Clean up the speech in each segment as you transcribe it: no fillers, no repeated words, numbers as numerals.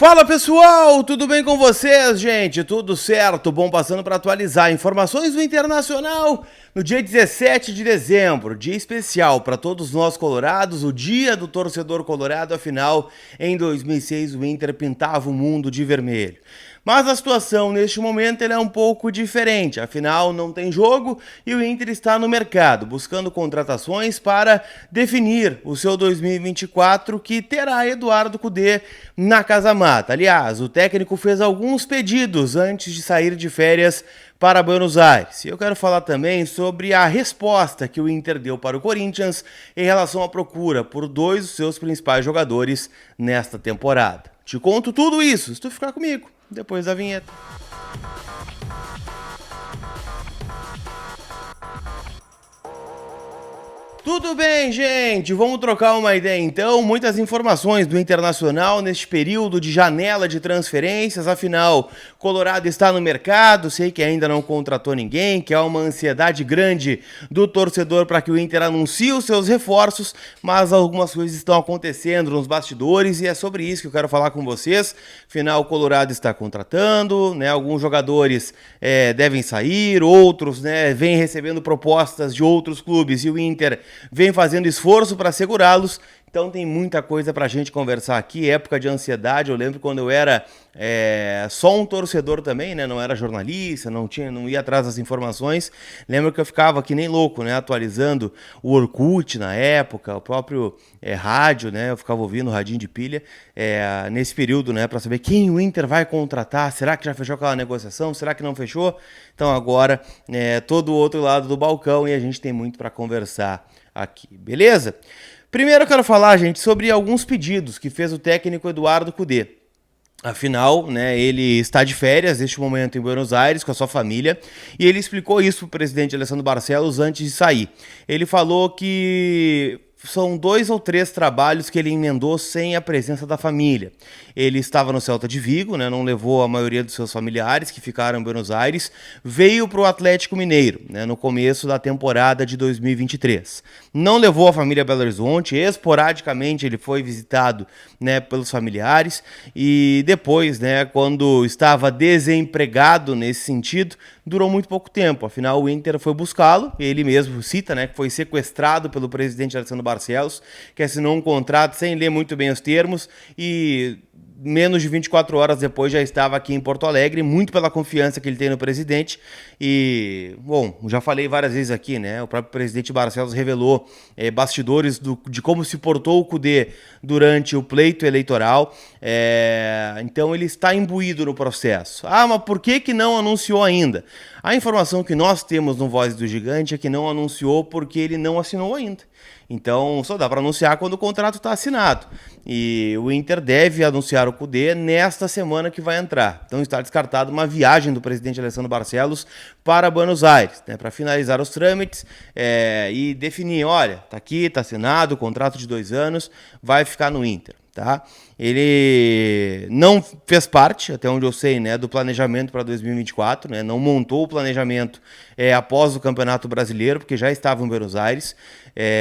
Fala pessoal, tudo bem com vocês, gente? Tudo certo? Bom, passando para atualizar informações do Internacional no dia 17 de dezembro, dia especial para todos nós colorados, o dia do torcedor colorado, afinal, em 2006 o Inter pintava o mundo de vermelho. Mas a situação neste momento é um pouco diferente, afinal não tem jogo e o Inter está no mercado, buscando contratações para definir o seu 2024, que terá Eduardo Cudê na Casa Mata. Aliás, o técnico fez alguns pedidos antes de sair de férias para Buenos Aires. Eu quero falar também sobre a resposta que o Inter deu para o Corinthians em relação à procura por dois dos seus principais jogadores nesta temporada. Te conto tudo isso, se tu ficar comigo, depois da vinheta. Tudo bem, gente? Vamos trocar uma ideia então. Muitas informações do Internacional neste período de janela de transferências. Afinal, Colorado está no mercado. Sei que ainda não contratou ninguém, que há uma ansiedade grande do torcedor para que o Inter anuncie os seus reforços, mas algumas coisas estão acontecendo nos bastidores e é sobre isso que eu quero falar com vocês. Afinal, o Colorado está contratando, né? Alguns jogadores devem sair, outros vêm recebendo propostas de outros clubes e o Inter vem fazendo esforço para segurá-los, então tem muita coisa para a gente conversar aqui, época de ansiedade. Eu lembro quando eu era só um torcedor também, né? Não era jornalista, não ia atrás das informações, lembro que eu ficava que nem louco, né? Atualizando o Orkut na época, o próprio rádio, né? Eu ficava ouvindo o radinho de pilha nesse período, né? Para saber quem o Inter vai contratar, será que já fechou aquela negociação, será que não fechou? Então agora todo o outro lado do balcão e a gente tem muito para conversar aqui, beleza? Primeiro eu quero falar, gente, sobre alguns pedidos que fez o técnico Eduardo Cudê. Afinal, né, ele está de férias neste momento em Buenos Aires com a sua família e ele explicou isso para o presidente Alessandro Barcelos antes de sair. Ele falou que são 2 ou 3 trabalhos que ele emendou sem a presença da família. Ele estava no Celta de Vigo, né, não levou a maioria dos seus familiares que ficaram em Buenos Aires, veio para o Atlético Mineiro, né, no começo da temporada de 2023. Não levou a família a Belo Horizonte, esporadicamente ele foi visitado, né, pelos familiares e depois, né, quando estava desempregado nesse sentido, durou muito pouco tempo. Afinal, o Inter foi buscá-lo, ele mesmo cita, né, que foi sequestrado pelo presidente Alessandro Barcelos, que assinou um contrato sem ler muito bem os termos e menos de 24 horas depois já estava aqui em Porto Alegre, muito pela confiança que ele tem no presidente. E, bom, já falei várias vezes aqui, né? O próprio presidente Barcelos revelou bastidores de como se portou o Cudê durante o pleito eleitoral. Então ele está imbuído no processo. Ah, mas por que não anunciou ainda? A informação que nós temos no Voz do Gigante é que não anunciou porque ele não assinou ainda. Então só dá para anunciar quando o contrato está assinado. E o Inter deve anunciar o Cudê nesta semana que vai entrar. Então está descartada uma viagem do presidente Alessandro Barcelos para Buenos Aires, né, para finalizar os trâmites e definir, olha, tá aqui, tá assinado, contrato de 2 anos, vai ficar no Inter. Tá? Ele não fez parte, até onde eu sei, né, do planejamento para 2024, né, não montou o planejamento após o Campeonato Brasileiro, porque já estava em Buenos Aires.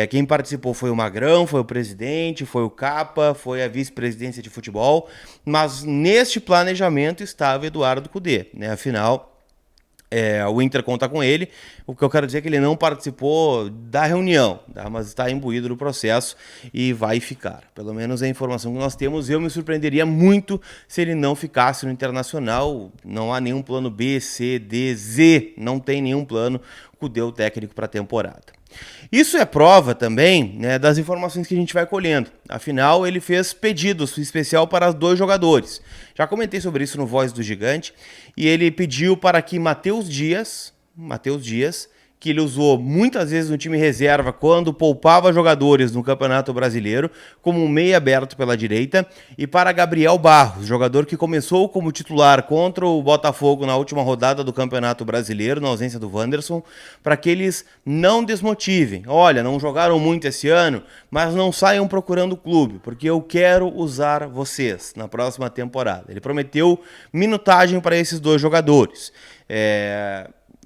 Quem participou foi o Magrão, foi o presidente, foi o Capa, foi a vice-presidência de futebol, mas neste planejamento estava Eduardo Cudê, né, afinal o Inter conta com ele. O que eu quero dizer é que ele não participou da reunião, tá? Mas está imbuído no processo e vai ficar. Pelo menos é a informação que nós temos. Eu me surpreenderia muito se ele não ficasse no Internacional. Não há nenhum plano B, C, D, Z. Não tem nenhum plano que deu o técnico para a temporada. Isso é prova também, né, das informações que a gente vai colhendo. Afinal, ele fez pedidos especial para 2 jogadores. Já comentei sobre isso no Voz do Gigante. E ele pediu para que Matheus Dias, que ele usou muitas vezes no time reserva quando poupava jogadores no Campeonato Brasileiro, como um meia aberto pela direita, e para Gabriel Barros, jogador que começou como titular contra o Botafogo na última rodada do Campeonato Brasileiro, na ausência do Wanderson, para que eles não desmotivem. Olha, não jogaram muito esse ano, mas não saiam procurando o clube, porque eu quero usar vocês na próxima temporada. Ele prometeu minutagem para esses 2 jogadores.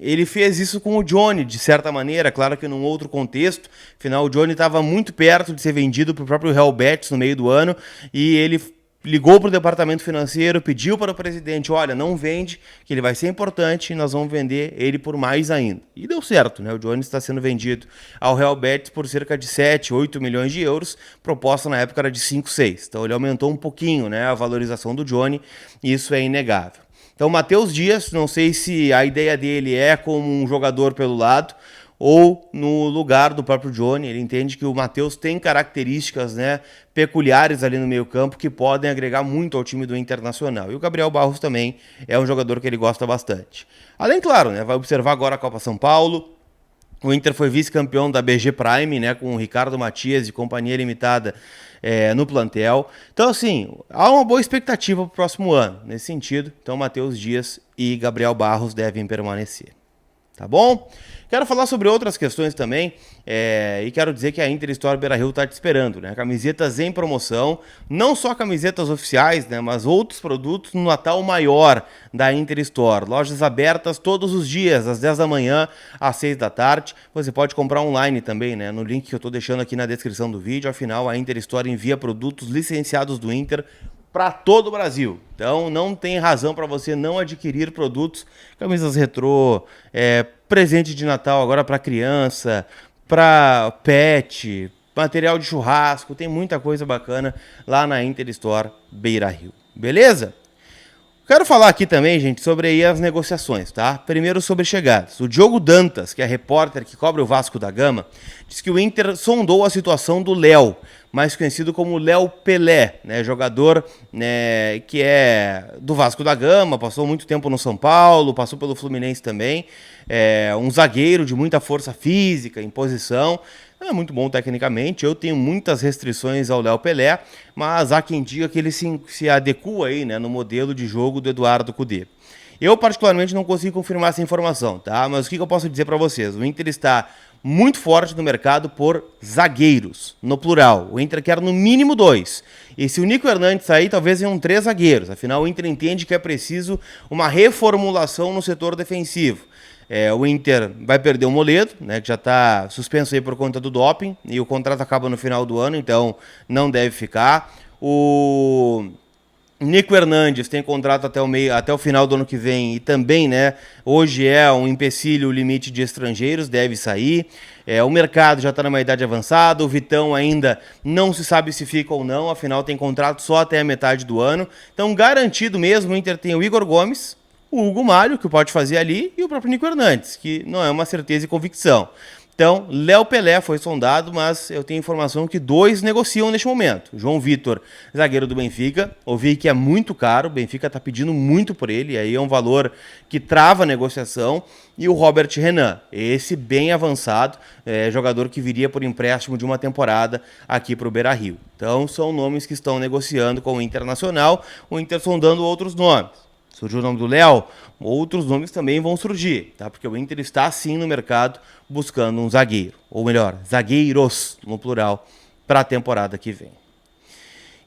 Ele fez isso com o Johnny, de certa maneira, claro que num outro contexto. Afinal, o Johnny estava muito perto de ser vendido para o próprio Real Betis no meio do ano e ele ligou para o departamento financeiro, pediu para o presidente, olha, não vende, que ele vai ser importante e nós vamos vender ele por mais ainda. E deu certo, né? O Johnny está sendo vendido ao Real Betis por cerca de 7, 8 milhões de euros, proposta na época era de 5, 6. Então ele aumentou um pouquinho, né, a valorização do Johnny, e isso é inegável. Então, Matheus Dias, não sei se a ideia dele é como um jogador pelo lado ou no lugar do próprio Johnny. Ele entende que o Matheus tem características, né, peculiares ali no meio-campo que podem agregar muito ao time do Internacional. E o Gabriel Barros também é um jogador que ele gosta bastante. Além, claro, né, vai observar agora a Copa São Paulo. O Inter foi vice-campeão da BG Prime, né, com o Ricardo Matias e companhia limitada no plantel. Então, assim, há uma boa expectativa para o próximo ano, nesse sentido. Então, Matheus Dias e Gabriel Barros devem permanecer. Tá bom? Quero falar sobre outras questões também, e quero dizer que a Inter Store Beira-Rio está te esperando, né? Camisetas em promoção, não só camisetas oficiais, né, mas outros produtos no Natal maior da Inter Store. Lojas abertas todos os dias, às 10 da manhã, às 6 da tarde. Você pode comprar online também, né? No link que eu estou deixando aqui na descrição do vídeo. Afinal, a Inter Store envia produtos licenciados do Inter para todo o Brasil. Então não tem razão para você não adquirir produtos, camisas retrô, presente de Natal agora para criança, para pet, material de churrasco, tem muita coisa bacana lá na Inter Store Beira-Rio. Beleza? Quero falar aqui também, gente, sobre aí as negociações, tá? Primeiro sobre chegadas. O Diogo Dantas, que é repórter que cobre o Vasco da Gama, diz que o Inter sondou a situação do Léo, mais conhecido como Léo Pelé, né? Jogador, né, que é do Vasco da Gama, passou muito tempo no São Paulo, passou pelo Fluminense também, um zagueiro de muita força física, imposição. É muito bom tecnicamente, eu tenho muitas restrições ao Léo Pelé, mas há quem diga que ele se adequa aí, né, no modelo de jogo do Eduardo Cudê. Eu particularmente não consigo confirmar essa informação, tá? Mas o que eu posso dizer para vocês? O Inter está muito forte no mercado por zagueiros, no plural. O Inter quer no mínimo 2. E se o Nico Hernandes sair, talvez venham 3 zagueiros. Afinal, o Inter entende que é preciso uma reformulação no setor defensivo. O Inter vai perder o Moledo, né, que já está suspenso aí por conta do doping, e o contrato acaba no final do ano, então não deve ficar. O Nico Hernandes tem contrato até o final do ano que vem, e também, né, hoje é um empecilho o limite de estrangeiros, deve sair. O mercado já está numa idade avançada, o Vitão ainda não se sabe se fica ou não, afinal tem contrato só até a metade do ano. Então, garantido mesmo, o Inter tem o Igor Gomes, o Hugo Mário, que pode fazer ali, e o próprio Nico Hernandes, que não é uma certeza e convicção. Então, Léo Pelé foi sondado, mas eu tenho informação que 2 negociam neste momento. João Vitor, zagueiro do Benfica, ouvi que é muito caro, o Benfica está pedindo muito por ele, aí é um valor que trava a negociação. E o Robert Renan, esse bem avançado, jogador que viria por empréstimo de uma temporada aqui para o Beira-Rio. Então, são nomes que estão negociando com o Internacional, o Inter sondando outros nomes. Surgiu o nome do Léo, outros nomes também vão surgir, tá? Porque o Inter está sim no mercado buscando um zagueiro, ou melhor, zagueiros, no plural, para a temporada que vem.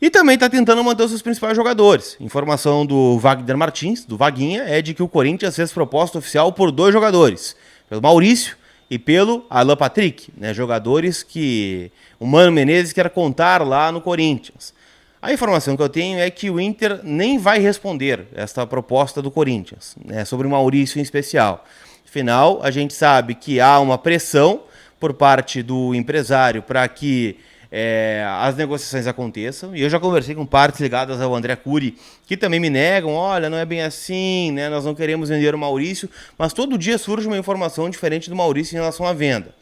E também está tentando manter os seus principais jogadores. Informação do Wagner Martins, do Vaguinha, é de que o Corinthians fez proposta oficial por 2 jogadores, pelo Maurício e pelo Alan Patrick, né? Jogadores que o Mano Menezes quer contar lá no Corinthians. A informação que eu tenho é que o Inter nem vai responder esta proposta do Corinthians, né, sobre o Maurício em especial. Afinal, a gente sabe que há uma pressão por parte do empresário para que as negociações aconteçam. E eu já conversei com partes ligadas ao André Cury, que também me negam, olha, não é bem assim, né, nós não queremos vender o Maurício, mas todo dia surge uma informação diferente do Maurício em relação à venda.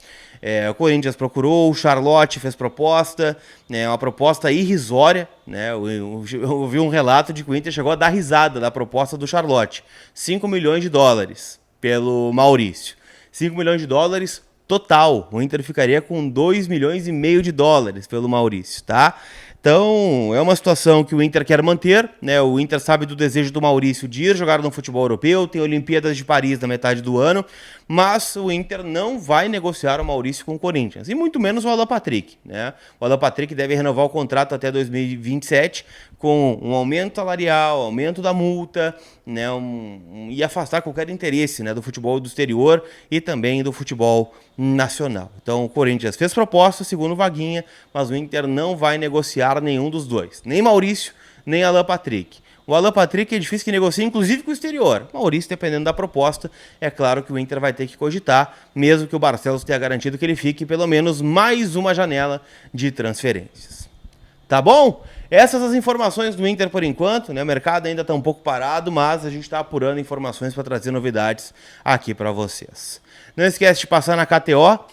O Corinthians procurou, o Charlotte fez proposta, né, uma proposta irrisória, né, eu ouvi um relato de que o Inter chegou a dar risada da proposta do Charlotte, 5 milhões de dólares pelo Maurício, 5 milhões de dólares total, o Inter ficaria com 2 milhões e meio de dólares pelo Maurício, tá? Então, é uma situação que o Inter quer manter, né? O Inter sabe do desejo do Maurício de ir jogar no futebol europeu, tem Olimpíadas de Paris na metade do ano, mas o Inter não vai negociar o Maurício com o Corinthians, e muito menos o Alan Patrick, né? O Alan Patrick deve renovar o contrato até 2027, com um aumento salarial, aumento da multa, né? E afastar qualquer interesse, né, do futebol do exterior e também do futebol nacional. Então o Corinthians fez proposta, segundo o Vaguinha, mas o Inter não vai negociar nenhum dos dois, nem Maurício, nem Alan Patrick. O Alan Patrick é difícil que negocie, inclusive com o exterior. Maurício, dependendo da proposta, é claro que o Inter vai ter que cogitar, mesmo que o Barcelos tenha garantido que ele fique pelo menos mais uma janela de transferências. Tá bom? Essas as informações do Inter por enquanto, né? O mercado ainda está um pouco parado, mas a gente está apurando informações para trazer novidades aqui para vocês. Não esquece de passar na KTO,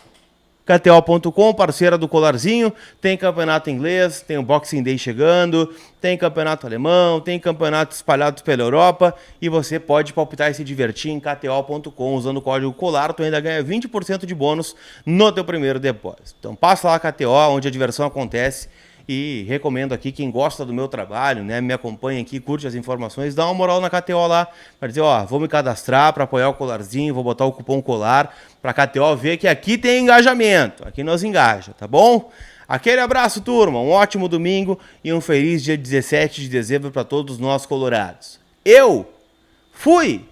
KTO.com, parceira do Colarzinho, tem campeonato inglês, tem o Boxing Day chegando, tem campeonato alemão, tem campeonatos espalhados pela Europa e você pode palpitar e se divertir em KTO.com usando o código COLAR, tu ainda ganha 20% de bônus no teu primeiro depósito. Então passa lá KTO, onde a diversão acontece. E recomendo aqui, quem gosta do meu trabalho, né, me acompanha aqui, curte as informações, dá uma moral na KTO lá, para dizer, ó, vou me cadastrar para apoiar o Colarzinho, vou botar o cupom COLAR, para a KTO ver que aqui tem engajamento, aqui nós engaja, tá bom? Aquele abraço, turma, um ótimo domingo e um feliz dia 17 de dezembro para todos nós colorados. Eu fui!